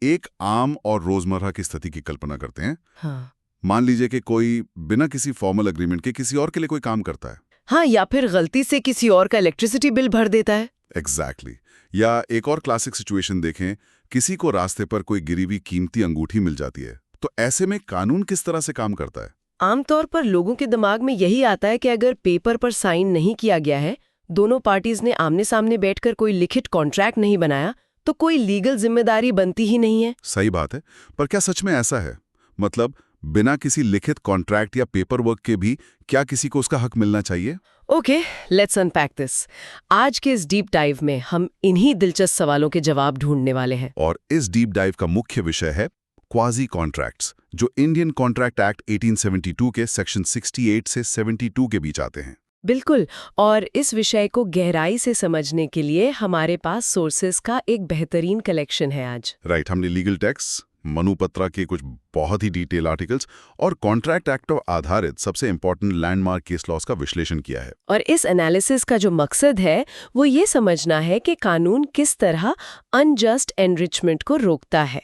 एक आम और रोजमर्रा की स्थिति की कल्पना करते हैं। हाँ। मान लीजिए कि कोई बिना किसी फॉर्मल एग्रीमेंट के किसी और के लिए कोई काम करता है। हाँ, या फिर गलती से किसी और का इलेक्ट्रिसिटी बिल भर देता है। एग्जैक्टली या एक और क्लासिक सिचुएशन देखें, किसी को रास्ते पर कोई गिरी हुई कीमती अंगूठी मिल जाती है। तो ऐसे में कानून किस तरह से काम करता है? आमतौर पर लोगों के दिमाग में यही आता है कि अगर पेपर पर साइन नहीं किया गया है, दोनों पार्टीज ने आमने सामने बैठकर कोई लिखित कॉन्ट्रैक्ट नहीं बनाया, तो कोई लीगल जिम्मेदारी बनती ही नहीं है। सही बात है, पर क्या सच में ऐसा है? मतलब बिना किसी लिखित कॉन्ट्रैक्ट या पेपर वर्क के भी क्या किसी को उसका हक मिलना चाहिए? Okay, let's unpack this. आज के इस डीप डाइव में हम इन्हीं दिलचस्प सवालों के जवाब ढूंढने वाले हैं। और इस डीप डाइव का मुख्य विषय है क्वाजी कॉन्ट्रैक्ट्स, जो इंडियन कॉन्ट्रैक्ट एक्ट 1872 के सेक्शन 68 से 72 के बीच आते हैं। बिल्कुल, और इस विषय को गहराई से समझने के लिए हमारे पास सोर्सेज का एक बेहतरीन कलेक्शन है आज। राइट, हमने लीगल टेक्स्ट, मनुपत्रा के कुछ बहुत ही डिटेल आर्टिकल्स और कॉन्ट्रैक्ट एक्ट पर आधारित सबसे इंपॉर्टेंट लैंडमार्क केस लॉस का विश्लेषण किया है। और इस एनालिसिस का जो मकसद है वो ये समझना है कि कानून किस तरह अनजस्ट एनरिचमेंट को रोकता है,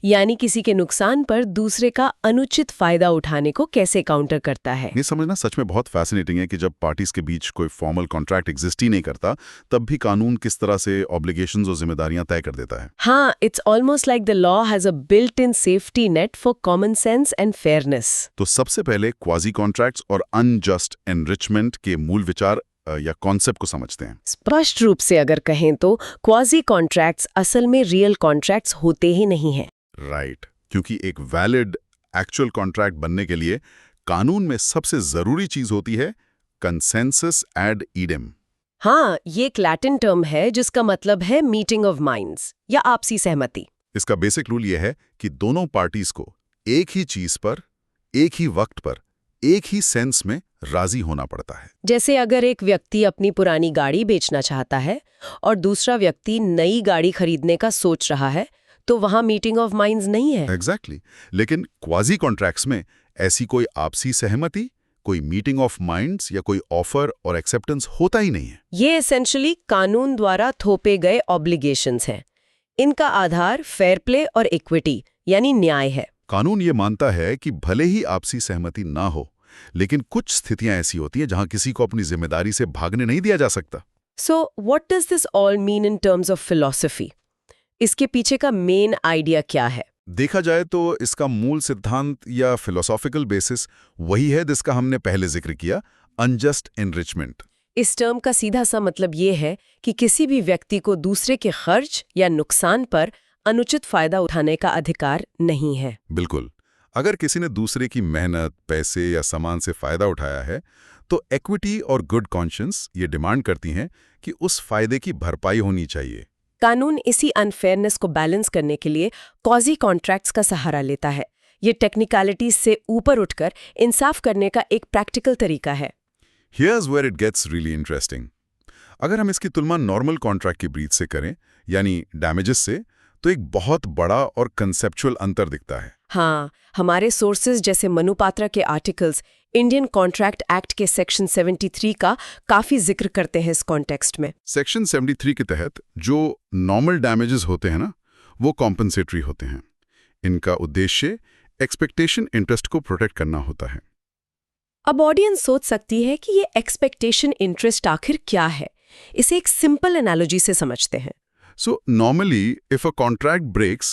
यानी किसी के नुकसान पर दूसरे का अनुचित फायदा उठाने को कैसे काउंटर करता है। ये समझना सच में बहुत फैसिनेटिंग है कि जब पार्टीज के बीच कोई फॉर्मल कॉन्ट्रैक्ट एग्जिस्ट ही नहीं करता, तब भी कानून किस तरह से ऑब्लिगेशंस और जिम्मेदारियां तय कर देता है। हाँ, it's almost like the law has a built in safety net for common sense and fairness. तो सबसे पहले क्वाजी कॉन्ट्रैक्ट्स और अनजस्ट एनरिचमेंट के मूल विचार या कॉन्सेप्ट को समझते हैं। स्पष्ट रूप से अगर कहें तो क्वाजी कॉन्ट्रैक्ट्स असल में रियल कॉन्ट्रैक्ट्स होते ही नहीं हैं। राइट, क्योंकि एक वैलिड एक्चुअल कॉन्ट्रैक्ट बनने के लिए कानून में सबसे जरूरी चीज होती है कंसेंसस एड इडेम। हाँ, ये एक लैटिन टर्म है जिसका मतलब है मीटिंग ऑफ माइंड्स या आपसी सहमति। इसका बेसिक रूल यह है कि दोनों पार्टीज को एक ही चीज पर, एक ही वक्त पर, एक ही सेंस में राजी होना पड़ता है। जैसे अगर एक व्यक्ति अपनी पुरानी गाड़ी बेचना चाहता है और दूसरा व्यक्ति नई गाड़ी खरीदने का सोच रहा है, तो वहां मीटिंग ऑफ माइंड्स नहीं है। एग्जैक्टली। लेकिन क्वाजी कॉन्ट्रैक्ट्स में ऐसी कोई आपसी सहमति, कोई मीटिंग ऑफ माइंड्स या कोई ऑफर और एक्सेप्टेंस होता ही नहीं है। ये एसेंशियली कानून द्वारा थोपे गए ऑब्लिगेशंस हैं। इनका आधार फेयर प्ले और इक्विटी यानी न्याय है। कानून ये मानता है कि भले ही आपसी सहमति ना हो, लेकिन कुछ स्थितियां ऐसी होती हैं जहां किसी को अपनी जिम्मेदारी से भागने नहीं दिया जा सकता। So what does this all mean in terms of philosophy? इसके पीछे का मेन आइडिया क्या है? देखा जाए तो इसका मूल सिद्धांत या फिलोसॉफिकल बेसिस वही है जिसका हमने पहले जिक्र किया, अनजस्ट एनरिचमेंट। इस टर्म का सीधा सा मतलब ये है कि किसी भी व्यक्ति को दूसरे के खर्च या नुकसान पर अनुचित फायदा उठाने का अधिकार नहीं है। बिल्कुल। अगर किसी ने दूसरे की मेहनत, पैसे या सामान से फायदा उठाया है, तो इक्विटी और गुड कॉन्शियंस ये डिमांड करती हैं कि उस फायदे की भरपाई होनी चाहिए। कानून इसी अनफेयरनेस को बैलेंस करने के लिए क्वाजी कॉन्ट्रैक्ट्स का सहारा लेता है। ये टेक्निकलिटीज से ऊपर उठकर इंसाफ करने का एक प्रैक्टिकल तरीका है। Here's where it gets really interesting. अगर हम इसकी तुलना नॉर्मल कॉन्ट्रैक्ट की ब्रीच से करें, यानी डैमेजेस से, तो एक बहुत बड़ा और कंसेप्चुअल अंतर दिखता है। हाँ, हमारे सोर्सेज जैसे मनुपात्रा के आर्टिकल्स इंडियन कॉन्ट्रैक्ट एक्ट के सेक्शन 73 का काफी जिक्र करते हैं इस कॉन्टेक्स्ट में। सेक्शन 73 के तहत जो नॉर्मल डैमेजेस होते हैं ना, वो कॉम्पनसेटरी होते हैं। इनका उद्देश्य एक्सपेक्टेशन इंटरेस्ट को प्रोटेक्ट करना होता है। अब ऑडियंस सोच सकती है कि ये एक्सपेक्टेशन इंटरेस्ट आखिर क्या है। इसे एक सिंपल एनालॉजी से समझते हैं। So normally, if a contract breaks,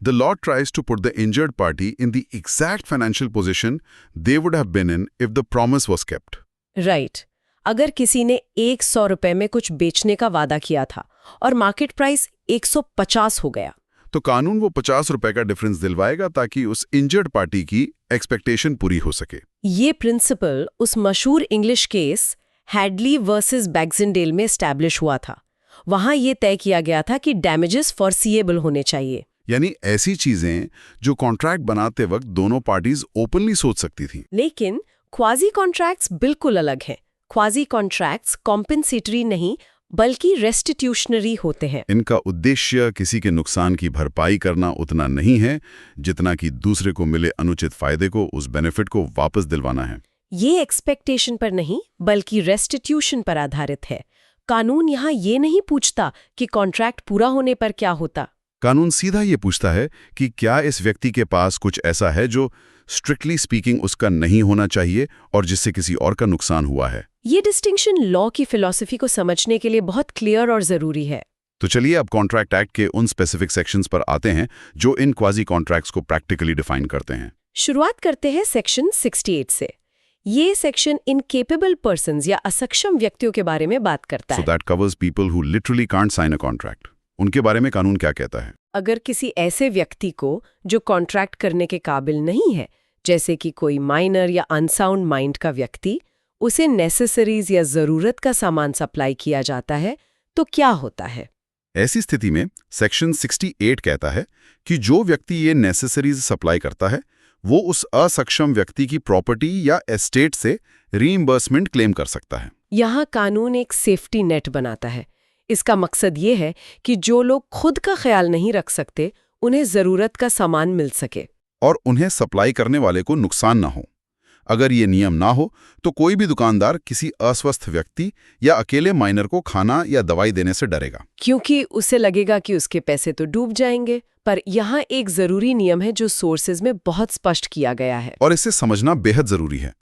the law tries to put the injured party in the exact financial position they would have been in if the promise was kept. Right. अगर किसी ने 100 रुपए में कुछ बेचने का वादा किया था और मार्केट प्राइस 150 हो गया, तो कानून वो 50 रुपए का डिफरेंस दिलवाएगा ताकि उस इंजर्ड पार्टी की एक्सपेक्टेशन पूरी हो सके। ये प्रिंसिपल उस मशहूर इंग्लिश केस हैडली वर्सेस बैग्जिनडेल में एस्टैब्लिश हुआ था। वहां ये तय किया गया था कि डैमेजेस फॉरसीएबल होने चाहिए, यानी ऐसी चीजें जो कॉन्ट्रैक्ट बनाते वक्त दोनों पार्टीज ओपनली सोच सकती थी। लेकिन क्वाजी कॉन्ट्रैक्ट्स बिल्कुल अलग हैं। क्वाजी कॉन्ट्रैक्ट्स कॉम्पेंसेटरी नहीं बल्कि रेस्टिट्यूशनरी होते हैं। इनका उद्देश्य किसी के नुकसान की भरपाई करना उतना नहीं है जितना कि दूसरे को मिले अनुचित फायदे को, उस बेनिफिट को वापस दिलवाना है। ये एक्सपेक्टेशन पर नहीं बल्कि रेस्टिट्यूशन पर आधारित है। कानून यहाँ ये नहीं पूछता कि कॉन्ट्रैक्ट पूरा होने पर क्या होता। कानून सीधा ये पूछता है कि क्या इस व्यक्ति के पास कुछ ऐसा है जो स्ट्रिक्टली स्पीकिंग उसका नहीं होना चाहिए और जिससे किसी और का नुकसान हुआ है। ये डिस्टिंक्शन लॉ की फिलॉसफी को समझने के लिए बहुत क्लियर और जरूरी है। तो चलिए अब कॉन्ट्रैक्ट एक्ट के उन स्पेसिफिक सेक्शंस पर आते हैं जो इन क्वाजी कॉन्ट्रैक्ट्स को प्रैक्टिकली डिफाइन करते हैं। शुरुआत करते हैं सेक्शन 68 से। ये सेक्शन इनकेपेबल पर्सन्स या असक्षम व्यक्तियों के बारे में बात करता सो है। That covers people who literally can't sign a contract. उनके बारे में कानून क्या कहता है? अगर किसी ऐसे व्यक्ति को जो कॉन्ट्रैक्ट करने के काबिल नहीं है, जैसे कि कोई माइनर या अनसाउंड माइंड का व्यक्ति, उसे नेसेसरीज या जरूरत का सामान सप्लाई किया जाता है, तो क्या होता है? ऐसी स्थिति में सेक्शन 68 कहता है कि जो व्यक्ति ये नेसेसरीज सप्लाई करता है वो उस असक्षम व्यक्ति की प्रॉपर्टी या एस्टेट से रीइंबर्समेंट क्लेम कर सकता है। यहाँ कानून एक सेफ्टी नेट बनाता है। इसका मकसद ये है कि जो लोग खुद का ख्याल नहीं रख सकते, उन्हें जरूरत का सामान मिल सके और उन्हें सप्लाई करने वाले को नुकसान ना हो। अगर ये नियम ना हो तो कोई भी दुकानदार किसी अस्वस्थ व्यक्ति या अकेले माइनर को खाना या दवाई देने से डरेगा, क्योंकि उसे लगेगा कि उसके पैसे तो डूब जाएंगे। पर यहाँ एक जरूरी नियम है जो सोर्सेज में बहुत स्पष्ट किया गया है, और इसे समझना बेहद जरूरी है।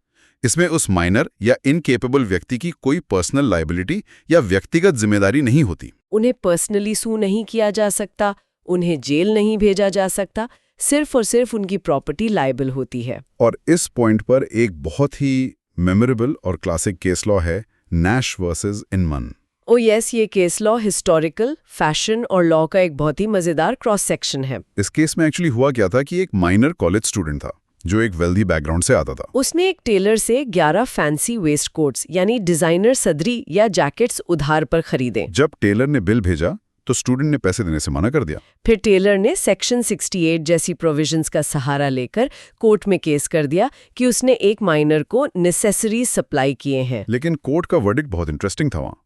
इसमें उस माइनर या इनकेपेबल व्यक्ति की कोई पर्सनल लायबिलिटी या व्यक्तिगत जिम्मेदारी नहीं होती। उन्हें पर्सनली सू नहीं किया जा सकता, उन्हें जेल नहीं भेजा जा सकता, सिर्फ और सिर्फ उनकी प्रॉपर्टी लायबल होती है। और इस पॉइंट पर एक बहुत ही मेमोरेबल और क्लासिक केस लॉ है, नैश वर्सेस इनमन। ओ यस, ये केस लॉ हिस्टोरिकल, फैशन और लॉ का एक बहुत ही मजेदार क्रॉस सेक्शन है। इस केस में एक्चुअली हुआ क्या था कि एक माइनर कॉलेज स्टूडेंट था जो एक वेल्दी बैकग्राउंड से आता था। उसने एक टेलर से 11 फैंसी वेस्ट कोट्स यानी डिजाइनर सदरी या जैकेट्स उधार पर खरीदे। जब टेलर ने बिल भेजा तो स्टूडेंट ने पैसे देने से मना कर दिया। फिर टेलर ने सेक्शन 68 जैसी प्रोविजंस का सहारा लेकर कोर्ट में केस कर दिया कि उसने एक माइनर को नेसेसरीज सप्लाई किए हैं। लेकिन कोर्ट का वर्डिक्ट बहुत इंटरेस्टिंग था। वहाँ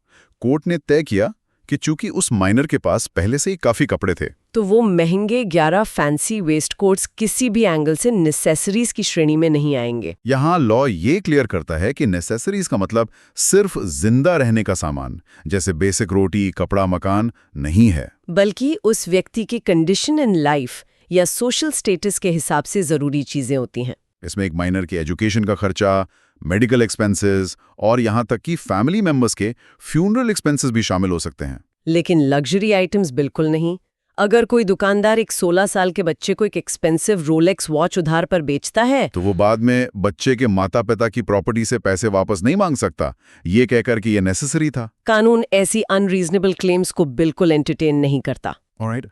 कोर्ट ने तय किया कि चूंकि उस माइनर के पास पहले से ही काफी कपड़े थे, तो वो महंगे 11 फैंसी वेस्ट कोट्स किसी भी एंगल से नेसेसरीज की श्रेणी में नहीं आएंगे। यहाँ लॉ ये क्लियर करता है कि नेसेसरीज का मतलब सिर्फ जिंदा रहने का सामान जैसे बेसिक रोटी, कपड़ा, मकान नहीं है, बल्कि उस व्यक्ति की कंडीशन इन लाइफ या सोशल स्टेटस के हिसाब से जरूरी चीजें होती हैं। इसमें एक माइनर के एजुकेशन का खर्चा, मेडिकल एक्सपेंसेस और यहाँ तक कि फैमिली मेंबर्स के फ्यूनरल एक्सपेंसेस भी शामिल हो सकते हैं। लेकिन लग्जरी आइटम्स बिल्कुल नहीं। अगर कोई दुकानदार एक 16 साल के बच्चे को एक एक्सपेंसिव रोलेक्स वॉच उधार पर बेचता है, तो वो बाद में बच्चे के माता पिता की प्रॉपर्टी से पैसे वापस नहीं मांग सकता, ये कहकर कि ये नेसेसरी था। कानून ऐसी अनरीजनेबल क्लेम्स को बिल्कुल एंटरटेन नहीं करता। ऑलराइट,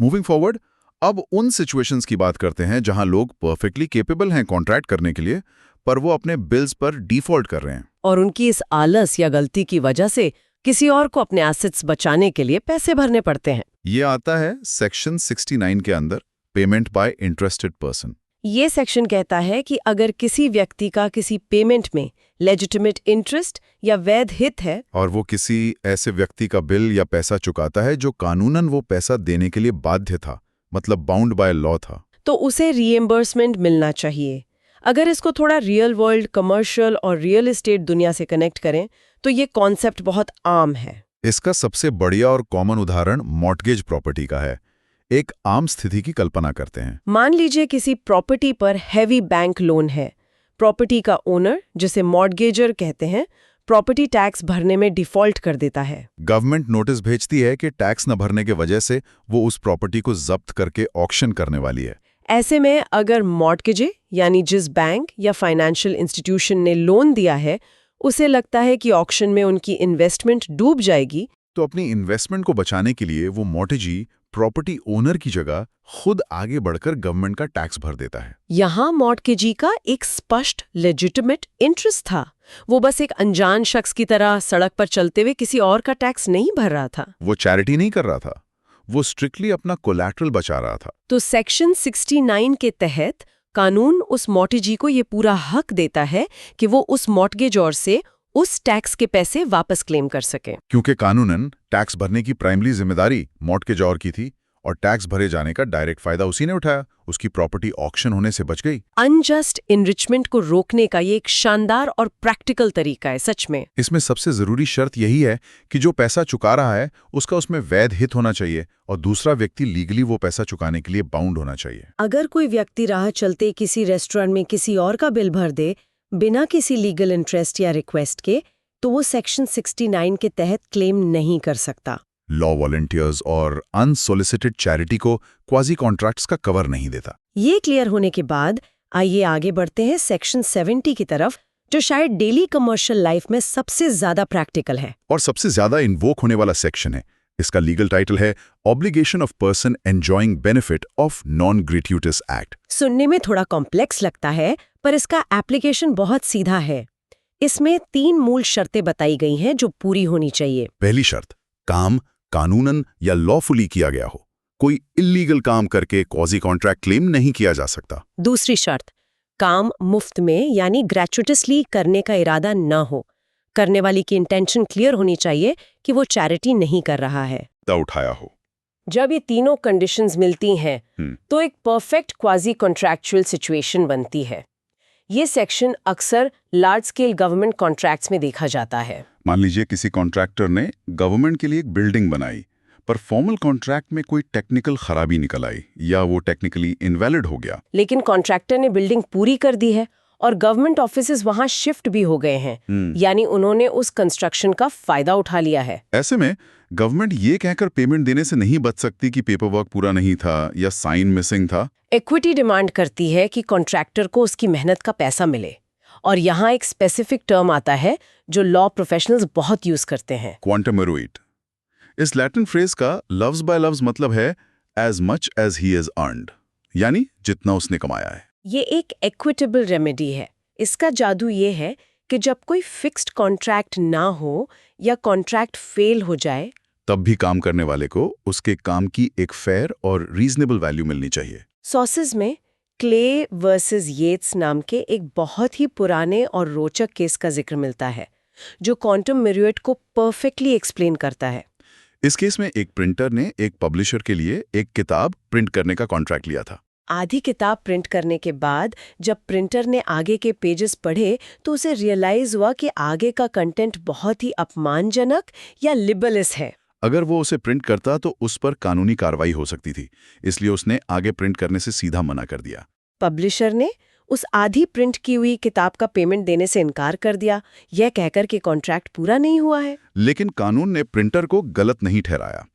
मूविंग फॉरवर्ड, अब उन सिचुएशंस की बात करते हैं जहां लोग परफेक्टली केपेबल हैं कॉन्ट्रैक्ट करने के लिए, पर वो अपने बिल्स पर डिफॉल्ट कर रहे हैं। और उनकी इस आलस या गलती की वजह से किसी और को अपने एसेट्स बचाने के लिए पैसे भरने पड़ते हैं। ये आता है सेक्शन 69 के अंदर, पेमेंट बाय इंटरेस्टेड पर्सन। ये सेक्शन कहता है कि अगर किसी व्यक्ति का किसी पेमेंट में लेजिटिमेट इंटरेस्ट या वैध हित है, और वो किसी ऐसे व्यक्ति का बिल या पैसा चुकाता है जो कानूनन वो पैसा देने के लिए बाध्य था, मतलब बाउंड बाय लॉ था, तो उसे रीएम्बर्समेंट मिलना चाहिए। अगर इसको थोड़ा रियल वर्ल्ड, कमर्शियल और रियल एस्टेट दुनिया से कनेक्ट करें तो ये कॉन्सेप्ट बहुत आम है। इसका सबसे बढ़िया और कॉमन उदाहरण मॉर्टगेज प्रॉपर्टी का है। एक आम स्थिति की कल्पना करते हैं। मान लीजिए किसी प्रॉपर्टी पर हैवी बैंक लोन है। प्रॉपर्टी का ओनर, जिसे मॉर्टगेजर कहते हैं, प्रॉपर्टी टैक्स भरने में डिफॉल्ट कर देता है। गवर्नमेंट नोटिस भेजती है कि टैक्स न भरने की वजह से वो उस प्रॉपर्टी को जब्त करके ऑक्शन करने वाली है। ऐसे में अगर मॉर्टगेजर यानी जिस बैंक या फाइनेंशियल इंस्टीट्यूशन ने लोन दिया है उसे लगता है कि ऑक्शन में उनकी इन्वेस्टमेंट डूब जाएगी, तो अपनी इन्वेस्टमेंट को बचाने के लिए वो मॉर्टगेजी प्रॉपर्टी ओनर की जगह खुद आगे बढ़कर गवर्नमेंट का टैक्स भर देता है। यहाँ मॉर्टगेजी का एक स्पष्ट लेजिटिमेट इंटरेस्ट था। वो बस एक अनजान शख्स की तरह सड़क पर चलते हुए किसी और का टैक्स नहीं भर रहा था। वो चैरिटी नहीं कर रहा था, वो स्ट्रिक्टली अपना कोलैटरल बचा रहा था। तो सेक्शन 69 के तहत कानून उस मॉर्टगेजी को ये पूरा हक देता है कि वो उस मॉर्टगेजर से उस टैक्स के पैसे वापस क्लेम कर सके, क्योंकि कानूनन टैक्स भरने की प्राइमरी जिम्मेदारी मॉर्टगेजर की थी और टैक्स भरे जाने का डायरेक्ट फायदा उसी ने उठाया, उसकी प्रॉपर्टी ऑक्शन होने से बच गई। अनजस्ट इनरिचमेंट को रोकने का ये एक शानदार और प्रैक्टिकल तरीका है सच में। इसमें सबसे जरूरी शर्त यही है कि जो पैसा चुका रहा है उसका उसमें वैध हित होना चाहिए और दूसरा व्यक्ति लीगली वो पैसा चुकाने के लिए बाउंड होना चाहिए। अगर कोई व्यक्ति राह चलते किसी रेस्टोरेंट में किसी और का बिल भर दे बिना किसी लीगल इंटरेस्ट या रिक्वेस्ट के, तो वो सेक्शन 69 के तहत क्लेम नहीं कर सकता। लॉ वॉलंटियर्स और अनसोलिसिटेड चैरिटी को क्वाजी कॉन्ट्रैक्ट्स का कवर नहीं देता। ये क्लियर होने के बाद आइए आगे बढ़ते हैं सेक्शन 70 की तरफ, जो शायद डेली कमर्शियल लाइफ में सबसे ज्यादा प्रैक्टिकल है और सबसे ज्यादा इन्वोक होने वाला सेक्शन है। इसका लीगल टाइटल है obligation of person enjoying benefit of non gratuitous act. सुनने में थोड़ा कॉम्प्लेक्स लगता है, पर इसका एप्लीकेशन बहुत सीधा है। इसमें 3 मूल शर्तें बताई गई हैं जो पूरी होनी चाहिए। पहली शर्त, काम कानूनन या लॉफुली किया गया हो। कोई इल्लीगल काम करके क्वाजी कॉन्ट्रैक्ट क्लेम नहीं किया जा सकता। दूसरी शर्त, काम मुफ्त में यानी ग्रेचुइटसली करने का इरादा न हो। करने वाली की इंटेंशन क्लियर होनी चाहिए कि वो चैरिटी नहीं कर रहा है। उठाया हो। जब ये तीनों कंडीशंस मिलती हैं तो एक परफेक्ट क्वाजी कॉन्ट्रैक्चुअल सिचुएशन बनती है। ये सेक्शन अक्सर लार्ज स्केल गवर्नमेंट कॉन्ट्रैक्ट्स में देखा जाता है। मान लीजिए किसी कॉन्ट्रैक्टर ने गवर्नमेंट के लिए एक बिल्डिंग बनाई, पर फॉर्मल कॉन्ट्रैक्ट में कोई टेक्निकल खराबी निकल आई या वो टेक्निकली इनवैलिड हो गया। लेकिन कॉन्ट्रैक्टर ने बिल्डिंग पूरी कर दी है और गवर्नमेंट ऑफिसेज वहां शिफ्ट भी हो गए हैं, यानी उन्होंने उस कंस्ट्रक्शन का फायदा उठा लिया है। ऐसे में गवर्नमेंट ये कहकर पेमेंट देने से नहीं बच सकती कि पेपर वर्क पूरा नहीं था या साइन मिसिंग था। इक्विटी डिमांड करती है कि कॉन्ट्रैक्टर को उसकी मेहनत का पैसा मिले, और यहाँ एक स्पेसिफिक टर्म आता है जो लॉ प्रोफेशनल्स बहुत यूज करते हैं, क्वांटम एरुइट। इस लैटिन फ्रेज का लफ्ज बाय लफ्ज मतलब है as much as he has earned, यानी जितना उसने कमाया है। ये एक इक्विटेबल रेमेडी है। इसका जादू ये है कि जब कोई फिक्स्ड कॉन्ट्रैक्ट ना हो या कॉन्ट्रैक्ट फेल हो जाए, तब भी काम करने वाले को उसके काम की एक फेयर और रीजनेबल वैल्यू मिलनी चाहिए। सॉसेस में क्ले वर्सेस येट्स नाम के एक बहुत ही पुराने और रोचक केस का जिक्र मिलता है, जो क्वांटम मेरुइट को परफेक्टली एक्सप्लेन करता है। इस केस में एक प्रिंटर ने एक पब्लिशर के लिए एक किताब प्रिंट करने का कॉन्ट्रैक्ट लिया था। आधी किताब प्रिंट करने के बाद जब प्रिंटर ने आगे के पेजेस पढ़े तो उसे रियलाइज हुआ कि आगे का कंटेंट बहुत ही अपमानजनक या लिबरलिस है। अगर वो उसे प्रिंट करता तो उस पर कानूनी कार्रवाई हो सकती थी, इसलिए उसने आगे प्रिंट करने से सीधा मना कर दिया। पब्लिशर ने उस आधी प्रिंट की हुई किताब का पेमेंट देने से इनकार कर दिया, यह कहकर कि कॉन्ट्रैक्ट पूरा नहीं हुआ है। लेकिन कानून ने प्रिंटर को गलत नहीं ठहराया।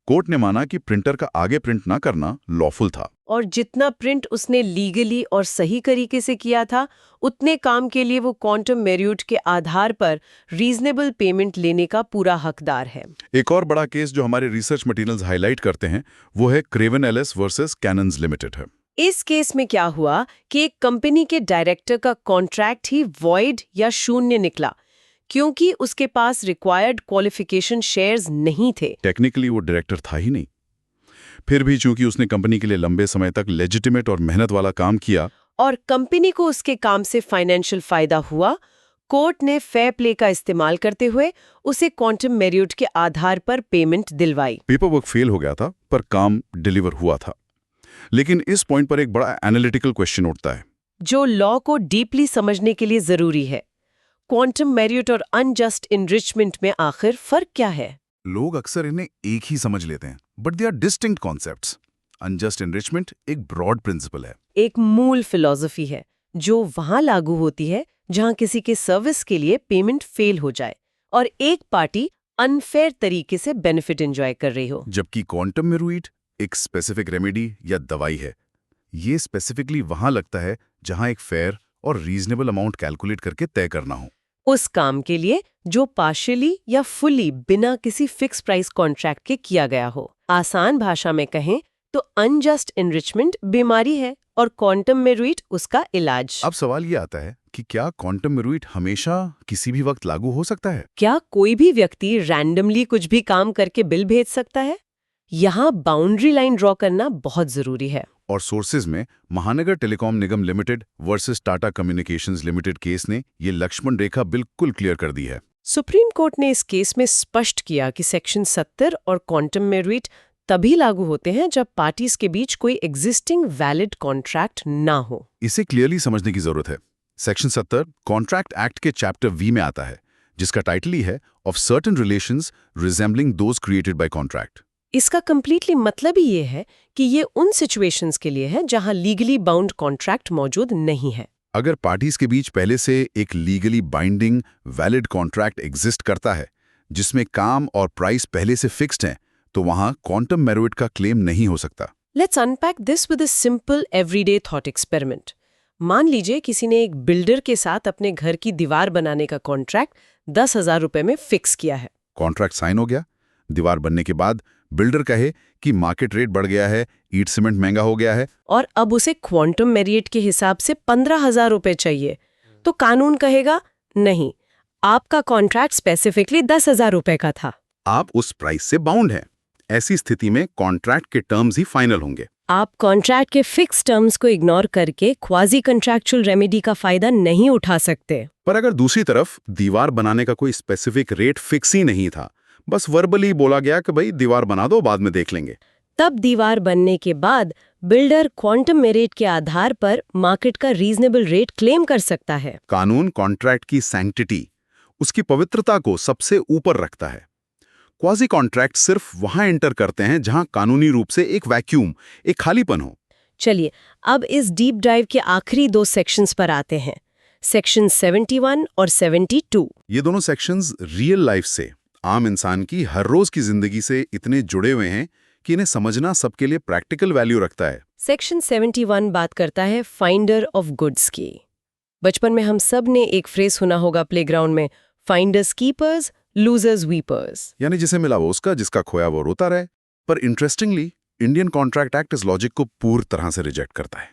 कोर्ट ने माना कि प्रिंटर का आगे प्रिंट ना करना लॉफुल था, और जितना प्रिंट उसने लीगली और सही तरीके से किया था, उतने काम के लिए वो क्वांटम मेरुइट के आधार पर रीजनेबल पेमेंट लेने का पूरा हकदार है। एक और बड़ा केस जो हमारे रिसर्च मटेरियल्स हाईलाइट करते हैं वो है Craven Ellis versus Canons Limited है। इस केस में क्या हुआ कि एक कंपनी के डायरेक्टर का कॉन्ट्रैक्ट ही वॉइड या शून्य निकला, क्योंकि उसके पास रिक्वायर्ड क्वालिफिकेशन शेयर्स नहीं थे। टेक्निकली वो डायरेक्टर था ही नहीं, फिर भी चूंकि उसने कंपनी के लिए लंबे समय तक लेजिटिमेट और मेहनत वाला काम किया और कंपनी को उसके काम से फाइनेंशियल फायदा हुआ, कोर्ट ने फेयर प्ले का इस्तेमाल करते हुए उसे क्वांटम मेरुइट के आधार पर पेमेंट दिलवाई। पेपर वर्क फेल हो गया था पर काम डिलीवर हुआ था। लेकिन इस पॉइंट पर एक बड़ा एनालिटिकल क्वेश्चन उठता है जो लॉ को डीपली समझने के लिए जरूरी है। क्वांटम मेरुइट और अनजस्ट इनरिचमेंट में आखिर फर्क क्या है? लोग अक्सर इन्हें एक ही समझ लेते हैं, but they are distinct concepts. Unjust enrichment एक ब्रॉड प्रिंसिपल है, एक मूल फिलॉसफी है जो वहां लागू होती है जहां किसी के सर्विस के लिए पेमेंट फेल हो जाए और एक पार्टी अनफेयर तरीके से बेनिफिट एंजॉय कर रही हो। जबकि क्वांटम मेरुइट एक स्पेसिफिक रेमेडी या दवाई है। ये स्पेसिफिकली वहां लगता है जहां एक फेयर और रीजनेबल अमाउंट कैलकुलेट करके तय करना हो, उस काम के लिए जो पार्शियली या फुली बिना किसी फिक्स प्राइस कॉन्ट्रैक्ट के किया गया हो। आसान भाषा में कहें तो अनजस्ट एनरिचमेंट बीमारी है और क्वांटम मेरुइट उसका इलाज। अब सवाल ये आता है कि क्या क्वांटम मेरुइट हमेशा किसी भी वक्त लागू हो सकता है? क्या कोई भी व्यक्ति रैंडमली कुछ भी काम करके बिल भेज सकता है? यहाँ बाउंड्री लाइन ड्रॉ करना बहुत जरूरी है। और सोर्सेज में Mahanagar telecom Nigam limited versus Tata communications limited case ने ये लक्ष्मण रेखा बिल्कुल क्लियर कर दी है। सुप्रीम कोर्ट ने इस केस में स्पष्ट किया कि सेक्शन 70 और क्वांटम मेरुइट तभी लागू होते हैं जब पार्टीज के बीच कोई एग्जिस्टिंग वैलिड कॉन्ट्रैक्ट ना हो। इसे क्लियरली समझने की जरूरत है। सेक्शन 70 कॉन्ट्रैक्ट एक्ट के चैप्टर वी में आता है, जिसका टाइटल ही है of certain relations resembling those created by contract. इसका कंप्लीटली मतलब ही ये है कि ये उन सिचुएशंस के लिए है जहां लीगली बाउंड कॉन्ट्रैक्ट मौजूद नहीं है। अगर पार्टीज के बीच पहले से एक legally binding valid contract exist करता है, जिसमें काम और प्राइस पहले से फिक्स्ड हैं, तो वहां क्वांटम मेरिट का क्लेम नहीं हो सकता। Let's unpack this with a simple everyday thought experiment. मान लीजिए किसी ने एक बिल्डर के साथ अपने घर की दीवार बनाने का कॉन्ट्रैक्ट 10,000 रुपए में फिक्स किया है। कॉन्ट्रैक्ट साइन हो गया। दीवार बनने के बाद बिल्डर कहे कि मार्केट रेट बढ़ गया है, ईंट सीमेंट महंगा हो गया है, और अब उसे क्वांटम मेरिट के हिसाब से 15,000 रुपए चाहिए, तो कानून कहेगा नहीं, आपका कॉन्ट्रैक्ट स्पेसिफिकली 10,000 रुपए का था। आप उस प्राइस से बाउंड हैं। ऐसी स्थिति में कॉन्ट्रैक्ट के टर्म्स ही फाइनल होंगे। आप कॉन्ट्रैक्ट के फिक्स टर्म्स को इग्नोर करके क्वाजी कंट्रैक्चुअल रेमेडी का फायदा नहीं उठा सकते। पर अगर दूसरी तरफ दीवार बनाने का कोई स्पेसिफिक रेट फिक्स ही नहीं था, बस वर्बली बोला गया कि भाई दीवार बना दो, बाद में देख लेंगे, तब दीवार बनने के बाद बिल्डर क्वांटम मेरिट के आधार पर मार्केट का रीजनेबल रेट क्लेम कर सकता है। कानून कॉन्ट्रैक्ट की सैंक्टिटी, उसकी पवित्रता को सबसे ऊपर रखता है। क्वाजी कॉन्ट्रैक्ट सिर्फ वहां एंटर करते हैं जहां कानूनी रूप से एक वैक्यूम, एक खालीपन हो। चलिए अब इस डीप डाइव के आखिरी 2 सेक्शंस पर आते हैं, सेक्शन 71 और 72। ये दोनों सेक्शंस रियल लाइफ से, आम इंसान की हर रोज की जिंदगी से इतने जुड़े हुए हैं कि इन्हें समझना सबके लिए प्रैक्टिकल वैल्यू रखता है। सेक्शन 71 बात करता है फाइंडर ऑफ गुड्स की। बचपन में हम सब ने एक फ्रेज सुना होगा प्लेग्राउंड में, फाइंडर्स कीपर्स लूजर्स वीपर्स, यानी जिसे मिला वो उसका, जिसका खोया वो रोता रहे। पर इंटरेस्टिंगली इंडियन कॉन्ट्रैक्ट एक्ट इस लॉजिक को पूरी तरह से रिजेक्ट करता है।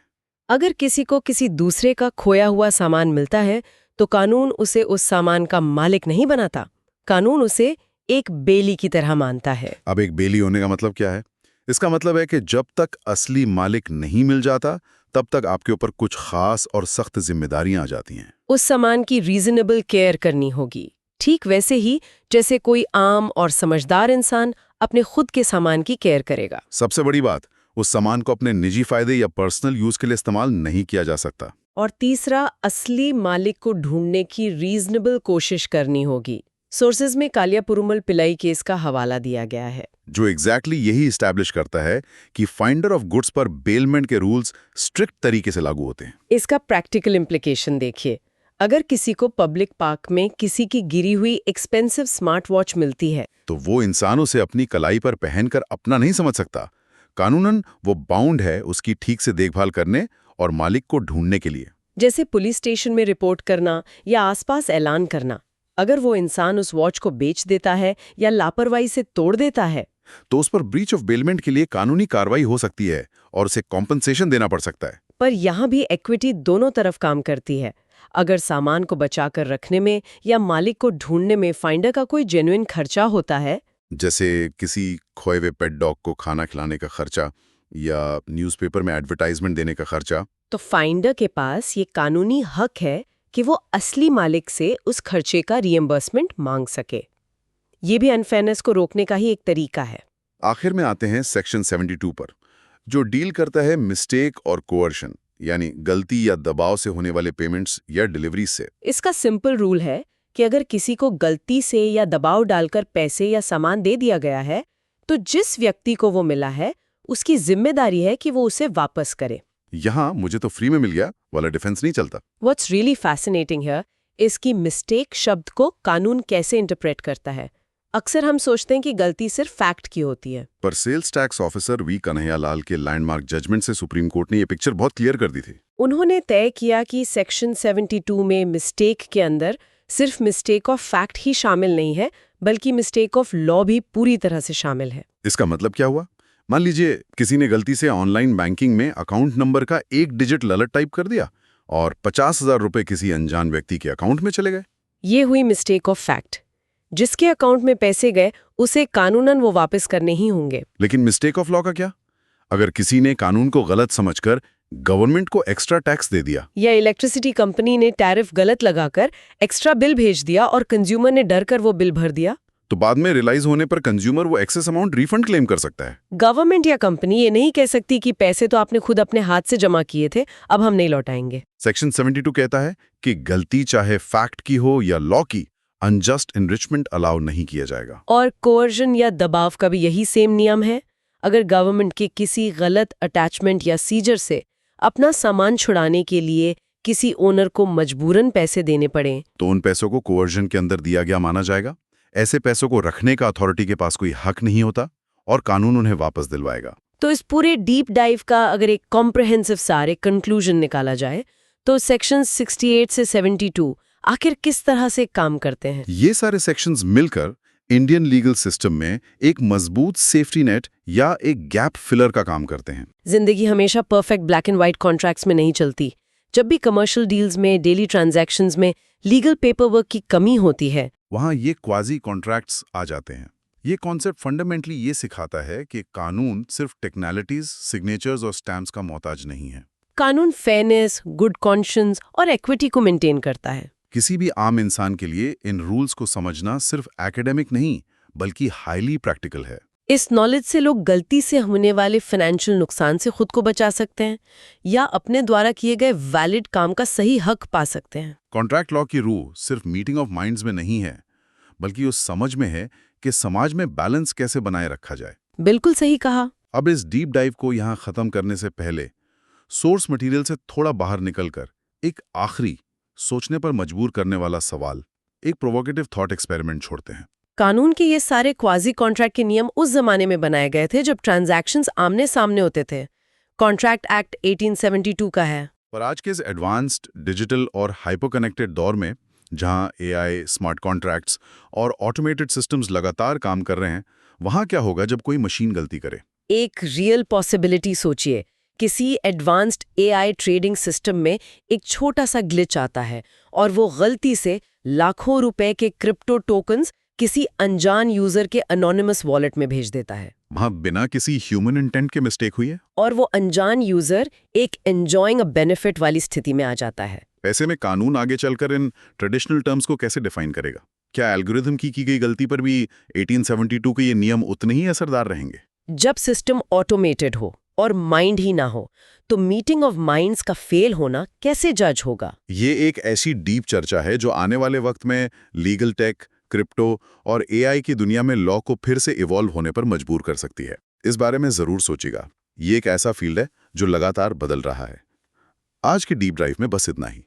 अगर किसी को किसी दूसरे का खोया हुआ सामान मिलता है तो कानून उसे उस सामान का मालिक नहीं बनाता, कानून उसे एक बेली की तरह मानता है। अब एक बेली होने का मतलब क्या है? इसका मतलब है कि जब तक असली मालिक नहीं मिल जाता, तब तक आपके ऊपर कुछ खास और सख्त जिम्मेदारियां आ जाती हैं। उस सामान की रीजनेबल केयर करनी होगी, ठीक वैसे ही जैसे कोई आम और समझदार इंसान अपने खुद के सामान की केयर करेगा। सबसे बड़ी बात, उस सामान को अपने निजी फायदे या पर्सनल यूज के लिए इस्तेमाल नहीं किया जा सकता। और तीसरा, असली मालिक को ढूंढने की रीजनेबल कोशिश करनी होगी। सोर्सेज में कालिया पुरुमल पिल्लाई केस का हवाला दिया गया है, जो एग्जैक्टली यही इस्टेब्लिश करता है कि फाइंडर ऑफ गुड्स पर बेलमेंट के रूल्स स्ट्रिक्ट तरीके से लागू होते हैं। इसका प्रैक्टिकल इम्प्लीकेशन देखिए। अगर किसी को पब्लिक पार्क में किसी की गिरी हुई एक्सपेंसिव स्मार्ट वॉच मिलती है, तो वो इंसान उसे अपनी कलाई पर पहनकर अपना नहीं समझ सकता। कानूनन वो बाउंड है उसकी ठीक से देखभाल करने और मालिक को ढूंढने के लिए। जैसे पुलिस स्टेशन में रिपोर्ट करना या आसपास ऐलान करना। अगर वो इंसान उस वॉच को बेच देता है या लापरवाही से तोड़ देता है, तो उस पर ब्रीच ऑफ बेलमेंट के लिए कानूनी कार्रवाई हो सकती है और उसे कॉम्पनसेशन देना पड़ सकता है। पर यहाँ भी इक्विटी दोनों तरफ काम करती है। अगर सामान को बचाकर रखने में या मालिक को ढूंढने में फाइंडर का कोई जेन्युइन खर्चा होता है, जैसे किसी खोए हुए पेट डॉग को खाना खिलाने का खर्चा या न्यूज़पेपर में एडवर्टाइजमेंट देने का खर्चा, तो फाइंडर के पास ये कानूनी हक है कि वो असली मालिक से उस खर्चे का रिएम्बर्समेंट मांग सके। ये भी अनफेयरनेस को रोकने का ही एक तरीका है। आखिर में आते हैं सेक्शन 72 पर, जो डील करता है मिस्टेक और कोअर्शन, यानी गलती या दबाव से होने वाले पेमेंट्स या डिलीवरी से। इसका सिंपल रूल है कि अगर किसी को गलती से या दबाव डालकर पैसे या सामान दे दिया गया है, तो जिस व्यक्ति को वो मिला है उसकी जिम्मेदारी है कि वो उसे वापस करे। यहाँ मुझे तो फ्री में मिल गया वाला डिफेंस नहीं चलता। What's really fascinating here is कि मिस्टेक शब्द को कानून कैसे इंटरप्रेट करता है। अक्सर हम सोचते हैं कि गलती सिर्फ फैक्ट की होती है, पर sales tax officer V Kanhaiya Lal के लैंडमार्क जजमेंट से सुप्रीम कोर्ट ने ये पिक्चर बहुत क्लियर कर दी थी। उन्होंने तय किया कि सेक्शन 72 में मिस्टेक के अंदर सिर्फ मिस्टेक ऑफ फैक्ट ही शामिल नहीं है, बल्कि मिस्टेक ऑफ लॉ भी पूरी तरह से शामिल है। इसका मतलब क्या हुआ? मान लीजिए किसी ने गलती से ऑनलाइन बैंकिंग में अकाउंट नंबर का एक डिजिट गलत टाइप कर दिया और 50,000 रुपए किसी अनजान व्यक्ति के अकाउंट में चले गए। ये हुई मिस्टेक ऑफ फैक्ट। जिसके अकाउंट में पैसे गए उसे कानूनन वो वापस करने ही होंगे। लेकिन मिस्टेक ऑफ लॉ का क्या? अगर किसी ने कानून को गलत समझकर गवर्नमेंट को एक्स्ट्रा टैक्स दे दिया, या इलेक्ट्रिसिटी कंपनी ने टैरिफ गलत लगाकर एक्स्ट्रा बिल भेज दिया और कंज्यूमर ने डर कर वो बिल भर दिया, तो बाद में रियलाइज होने पर कंज्यूमर वो एक्सेस अमाउंट रिफंड क्लेम कर सकता है। गवर्नमेंट या कंपनी ये नहीं कह सकती कि पैसे तो आपने खुद अपने हाथ से जमा किए थे, अब हम नहीं लौटाएंगे। सेक्शन 72 कहता है कि गलती चाहे फैक्ट की हो या लॉ की, अनजस्ट एनरिचमेंट अलाउ नहीं किया जाएगा। और कोअर्जन या दबाव का भी यही सेम नियम है। अगर गवर्नमेंट के किसी गलत अटैचमेंट या सीजर से अपना सामान छुड़ाने के लिए किसी ओनर को मजबूरन पैसे देने पड़े, तो उन पैसों को कोअर्जन के अंदर दिया गया माना जाएगा। ऐसे पैसों को रखने का अथॉरिटी के पास कोई हक नहीं होता और कानून उन्हें वापस दिलवाएगा। तो इस पूरे डीप डाइव का अगर एक कॉम्प्रहेंसिव सारे कंक्लूजन निकाला जाए तो सेक्शन 68 से 72 आखिर किस तरह से काम करते हैं? ये सारे सेक्शंस मिलकर इंडियन लीगल सिस्टम में एक मजबूत सेफ्टी नेट या एक गैप फिलर का काम करते हैं। जिंदगी हमेशा perfect black and white contracts में नहीं चलती। जब भी कमर्शियल डील्स में, डेली ट्रांजैक्शंस में लीगल पेपर वर्क की कमी होती है, वहाँ ये क्वाजी कॉन्ट्रैक्ट्स आ जाते हैं। ये कॉन्सेप्ट फंडामेंटली ये सिखाता है कि कानून सिर्फ टेक्नैलिटीज, सिग्नेचर्स और स्टैम्प्स का मोहताज नहीं है। कानून फेयरनेस, गुड कॉन्शियंस और इक्विटी को मेंटेन करता है। किसी भी आम इंसान के लिए इन रूल्स को समझना सिर्फ एकेडमिक नहीं बल्कि हाईली प्रैक्टिकल है। इस नॉलेज से लोग गलती से होने वाले फाइनेंशियल नुकसान से खुद को बचा सकते हैं या अपने द्वारा किए गए वैलिड काम का सही हक पा सकते हैं। कॉन्ट्रैक्ट लॉ की रूह सिर्फ मीटिंग ऑफ माइंड्स में नहीं है, बल्कि उस समझ में है कि समाज में बैलेंस कैसे बनाए रखा जाए। बिल्कुल सही कहा। अब इस डीप डाइव को यहाँ खत्म करने से पहले सोर्स मटेरियल से थोड़ा बाहर निकलकर एक आखिरी सोचने पर मजबूर करने वाला सवाल, एक प्रोवोकेटिव थॉट एक्सपेरिमेंट छोड़ते हैं। कानून के ये सारे क्वाजी कॉन्ट्रैक्ट के नियम उस जमाने में बनाए गए थे जब ट्रांजैक्शंस आमने सामने होते थे। कॉन्ट्रैक्ट एक्ट 1872 का है। पर आज के इस एडवांस्ड डिजिटल और हाइपर-कनेक्टेड दौर में, जहां एआई, स्मार्ट कॉन्ट्रैक्ट्स और ऑटोमेटेड सिस्टम्स लगातार काम कर रहे हैं, वहां क्या होगा जब कोई मशीन गलती करे? एक रियल पॉसिबिलिटी सोचिए। किसी एडवांस्ड एआई ट्रेडिंग सिस्टम में एक छोटा सा ग्लिच आता है और वो गलती से लाखों रुपए के क्रिप्टो टोकन्स किसी अनजान यूजर के अनोनिमस वॉलेट में भेज देता है। वहां बिना किसी ह्यूमन इंटेंट के मिस्टेक हुई है और वो अनजान यूजर एक एंजॉयिंग अ बेनिफिट वाली स्थिति में आ जाता है। ऐसे में कानून आगे चलकर इन ट्रेडिशनल टर्म्स को कैसे डिफाइन करेगा? क्या एल्गोरिथम की गई गलती पर भी 1872 के ये नियम उतने ही असरदार रहेंगे? जब सिस्टम ऑटोमेटेड हो और माइंड ही ना हो, तो मीटिंग ऑफ माइंड्स का फेल होना कैसे जज होगा? ये एक ऐसी डीप चर्चा है जो आने वाले वक्त में लीगल टेक, क्रिप्टो और एआई की दुनिया में लॉ को फिर से इवॉल्व होने पर मजबूर कर सकती है। इस बारे में जरूर सोचिएगा। ये एक ऐसा फील्ड है जो लगातार बदल रहा है। आज की डीप ड्राइव में बस इतना ही।